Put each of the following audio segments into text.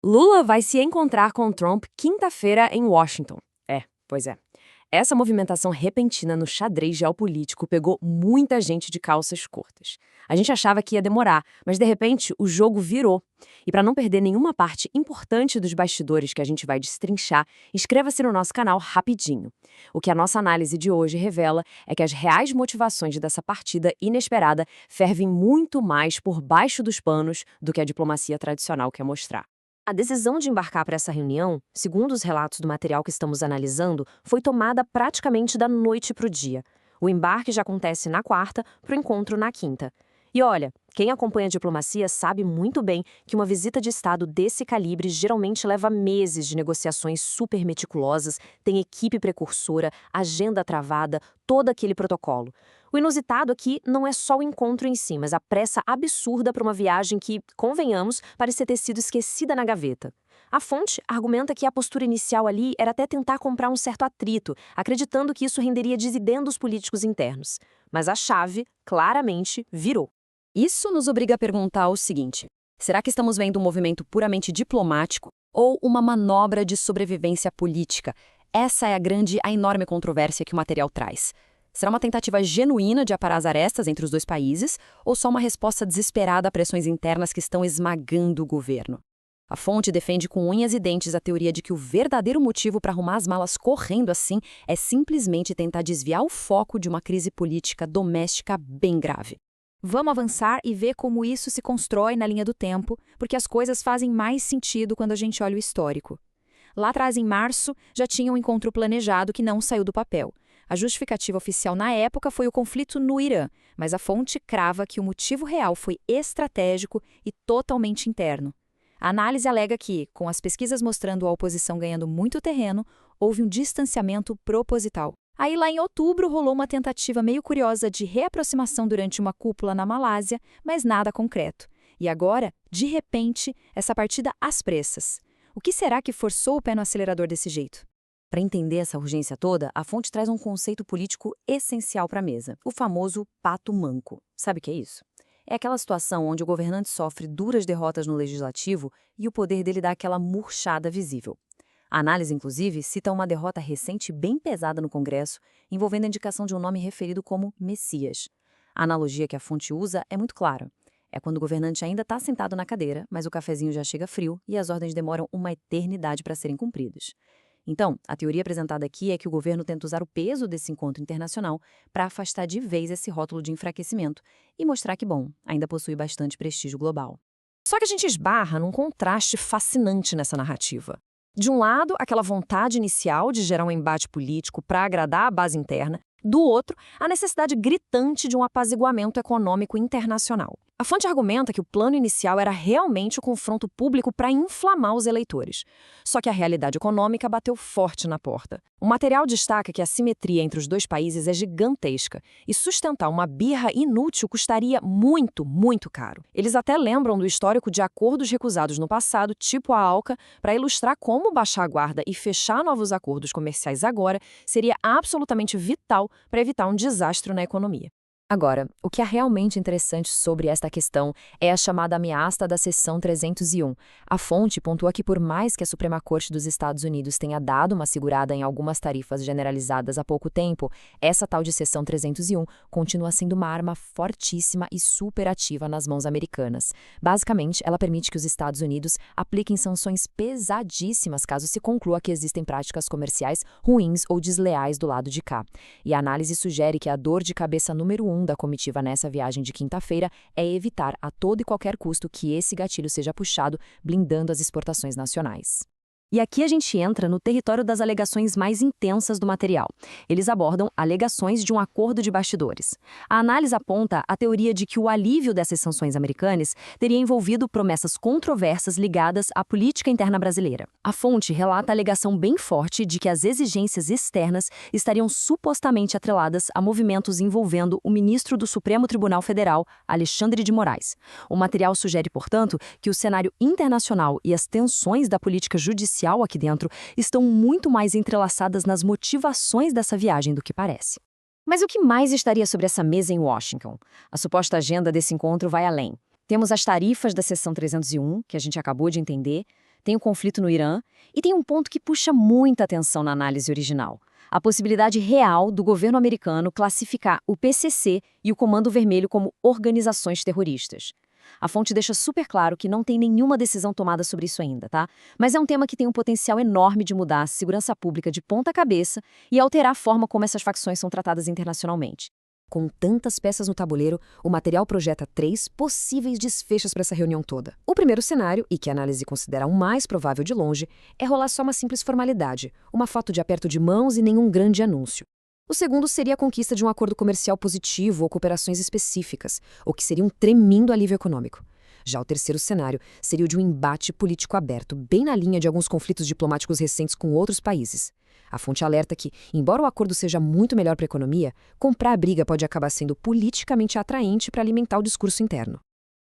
Lula vai se encontrar com Trump quinta-feira em Washington. Pois é. Essa movimentação repentina no xadrez geopolítico pegou muita gente de calças curtas. A gente achava que ia demorar, mas de repente o jogo virou. E para não perder nenhuma parte importante dos bastidores que a gente vai destrinchar, inscreva-se no nosso canal rapidinho. O que a nossa análise de hoje revela é que as reais motivações dessa partida inesperada fervem muito mais por baixo dos panos do que a diplomacia tradicional quer mostrar. A decisão de embarcar para essa reunião, segundo os relatos do material que estamos analisando, foi tomada praticamente da noite para o dia. O embarque já acontece na quarta, para o encontro na quinta. E olha, quem acompanha a diplomacia sabe muito bem que uma visita de Estado desse calibre geralmente leva meses de negociações super meticulosas, tem equipe precursora, agenda travada, todo aquele protocolo. O inusitado aqui não é só o encontro em si, mas a pressa absurda para uma viagem que, convenhamos, parecia ter sido esquecida na gaveta. A fonte argumenta que a postura inicial ali era até tentar comprar um certo atrito, acreditando que isso renderia dividendos políticos internos. Mas a chave, claramente, virou. Isso nos obriga a perguntar o seguinte: será que estamos vendo um movimento puramente diplomático ou uma manobra de sobrevivência política? Essa é a enorme controvérsia que o material traz. Será uma tentativa genuína de aparar as arestas entre os dois países ou só uma resposta desesperada a pressões internas que estão esmagando o governo? A fonte defende com unhas e dentes a teoria de que o verdadeiro motivo para arrumar as malas correndo assim é simplesmente tentar desviar o foco de uma crise política doméstica bem grave. Vamos avançar e ver como isso se constrói na linha do tempo, porque as coisas fazem mais sentido quando a gente olha o histórico. Lá atrás, em março, já tinha um encontro planejado que não saiu do papel. A justificativa oficial na época foi o conflito no Irã, mas a fonte crava que o motivo real foi estratégico e totalmente interno. A análise alega que, com as pesquisas mostrando a oposição ganhando muito terreno, houve um distanciamento proposital. Aí, lá em outubro, rolou uma tentativa meio curiosa de reaproximação durante uma cúpula na Malásia, mas nada concreto. E agora, de repente, essa partida às pressas. O que será que forçou o pé no acelerador desse jeito? Para entender essa urgência toda, a fonte traz um conceito político essencial para a mesa, o famoso pato manco. Sabe o que é isso? É aquela situação onde o governante sofre duras derrotas no legislativo e o poder dele dá aquela murchada visível. A análise, inclusive, cita uma derrota recente bem pesada no Congresso, envolvendo a indicação de um nome referido como Messias. A analogia que a fonte usa é muito clara. É quando o governante ainda está sentado na cadeira, mas o cafezinho já chega frio e as ordens demoram uma eternidade para serem cumpridas. Então, a teoria apresentada aqui é que o governo tenta usar o peso desse encontro internacional para afastar de vez esse rótulo de enfraquecimento e mostrar que, bom, ainda possui bastante prestígio global. Só que a gente esbarra num contraste fascinante nessa narrativa. De um lado, aquela vontade inicial de gerar um embate político para agradar a base interna, do outro, a necessidade gritante de um apaziguamento econômico internacional. A fonte argumenta que o plano inicial era realmente o confronto público para inflamar os eleitores. Só que a realidade econômica bateu forte na porta. O material destaca que a simetria entre os dois países é gigantesca e sustentar uma birra inútil custaria muito, muito caro. Eles até lembram do histórico de acordos recusados no passado, tipo a ALCA, para ilustrar como baixar a guarda e fechar novos acordos comerciais agora seria absolutamente vital para evitar um desastre na economia. Agora, o que é realmente interessante sobre esta questão é a chamada ameaça da Seção 301. A fonte pontua que por mais que a Suprema Corte dos Estados Unidos tenha dado uma segurada em algumas tarifas generalizadas há pouco tempo, essa tal de Seção 301 continua sendo uma arma fortíssima e superativa nas mãos americanas. Basicamente, ela permite que os Estados Unidos apliquem sanções pesadíssimas caso se conclua que existem práticas comerciais ruins ou desleais do lado de cá. E a análise sugere que a dor de cabeça número 1 da comitiva nessa viagem de quinta-feira é evitar a todo e qualquer custo que esse gatilho seja puxado, blindando as exportações nacionais. E aqui a gente entra no território das alegações mais intensas do material. Eles abordam alegações de um acordo de bastidores. A análise aponta a teoria de que o alívio dessas sanções americanas teria envolvido promessas controversas ligadas à política interna brasileira. A fonte relata a alegação bem forte de que as exigências externas estariam supostamente atreladas a movimentos envolvendo o ministro do Supremo Tribunal Federal, Alexandre de Moraes. O material sugere, portanto, que o cenário internacional e as tensões da política judicial aqui dentro estão muito mais entrelaçadas nas motivações dessa viagem do que parece. Mas o que mais estaria sobre essa mesa em Washington? A suposta agenda desse encontro vai além. Temos as tarifas da Seção 301, que a gente acabou de entender. tem o conflito no Irã e tem um ponto que puxa muita atenção na análise original: a possibilidade real do governo americano classificar o PCC e o Comando Vermelho como organizações terroristas. A fonte deixa super claro que não tem nenhuma decisão tomada sobre isso ainda, tá? Mas é um tema que tem um potencial enorme de mudar a segurança pública de ponta cabeça e alterar a forma como essas facções são tratadas internacionalmente. Com tantas peças no tabuleiro, o material projeta 3 possíveis desfechos para essa reunião toda. O primeiro cenário, e que a análise considera o mais provável de longe, é rolar só uma simples formalidade, uma foto de aperto de mãos e nenhum grande anúncio. O segundo seria a conquista de um acordo comercial positivo ou cooperações específicas, o que seria um tremendo alívio econômico. Já o terceiro cenário seria o de um embate político aberto, bem na linha de alguns conflitos diplomáticos recentes com outros países. A fonte alerta que, embora o acordo seja muito melhor para a economia, comprar a briga pode acabar sendo politicamente atraente para alimentar o discurso interno.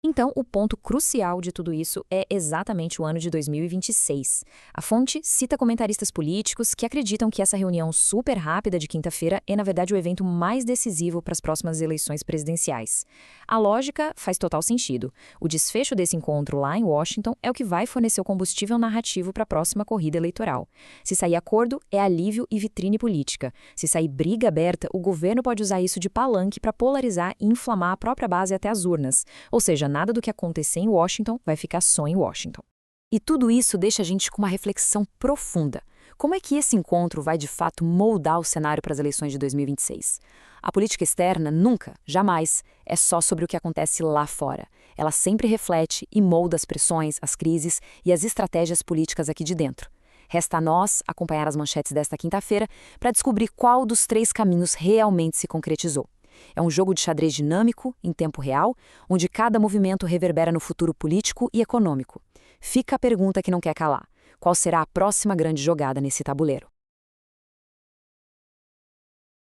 Então, o ponto crucial de tudo isso é exatamente o ano de 2026. A fonte cita comentaristas políticos que acreditam que essa reunião super rápida de quinta-feira é, na verdade, o evento mais decisivo para as próximas eleições presidenciais. A lógica faz total sentido. O desfecho desse encontro lá em Washington é o que vai fornecer o combustível narrativo para a próxima corrida eleitoral. Se sair acordo, é alívio e vitrine política. Se sair briga aberta, o governo pode usar isso de palanque para polarizar e inflamar a própria base até as urnas. Ou seja, nada do que acontecer em Washington vai ficar só em Washington. E tudo isso deixa a gente com uma reflexão profunda. Como é que esse encontro vai de fato moldar o cenário para as eleições de 2026? A política externa nunca, jamais, é só sobre o que acontece lá fora. Ela sempre reflete e molda as pressões, as crises e as estratégias políticas aqui de dentro. Resta a nós acompanhar as manchetes desta quinta-feira para descobrir qual dos 3 caminhos realmente se concretizou. É um jogo de xadrez dinâmico, em tempo real, onde cada movimento reverbera no futuro político e econômico. Fica a pergunta que não quer calar: qual será a próxima grande jogada nesse tabuleiro?